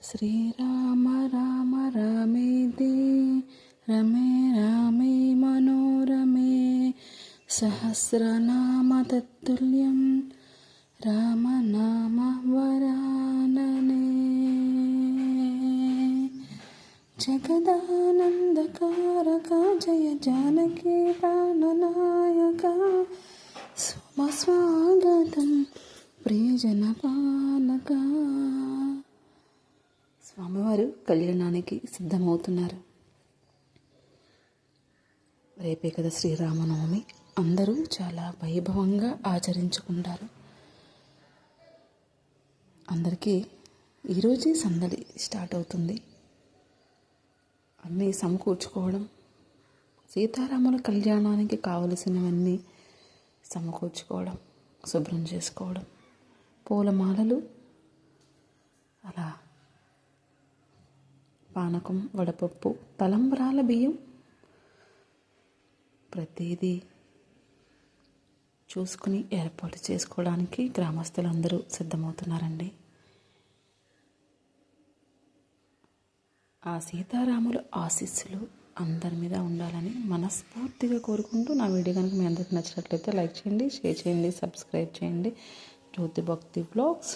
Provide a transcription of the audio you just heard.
శ్రీరామ రామ రామేతి రమే రామే మనోరమే సహస్రనామ తత్తుల్యం రామనామ వరాననే. జగదానందకారక జయ జానకి ప్రాణనాయక స్వాగతం ప్రియజన పాలక. స్వామివారు కళ్యాణానికి సిద్ధమవుతున్నారు. రేపే కదా శ్రీరామనవమి. అందరూ చాలా వైభవంగా ఆచరించుకుంటారు. అందరికీ ఈరోజే సందడి స్టార్ట్ అవుతుంది. అన్నీ సమకూర్చుకోవడం, సీతారాముల కళ్యాణానికి కావలసినవన్నీ సమకూర్చుకోవడం, శుభ్రం చేసుకోవడం, పూలమాలలు, అలా పానకం, వడపప్పు, తలంబ్రాల బియ్యం, ప్రతిదీ చూసుకుని ఏర్పాటు చేసుకోవడానికి గ్రామస్తులందరూ సిద్ధమవుతున్నారండి. ఆ సీతారాముల ఆశీస్సులు అందరి మీద ఉండాలని మనస్ఫూర్తిగా కోరుకుంటూ, నా వీడియో కనుక మీ అందరికి నచ్చినట్లయితే లైక్ చేయండి, షేర్ చేయండి, సబ్స్క్రైబ్ చేయండి. జ్యోతి భక్తి వ్లాగ్స్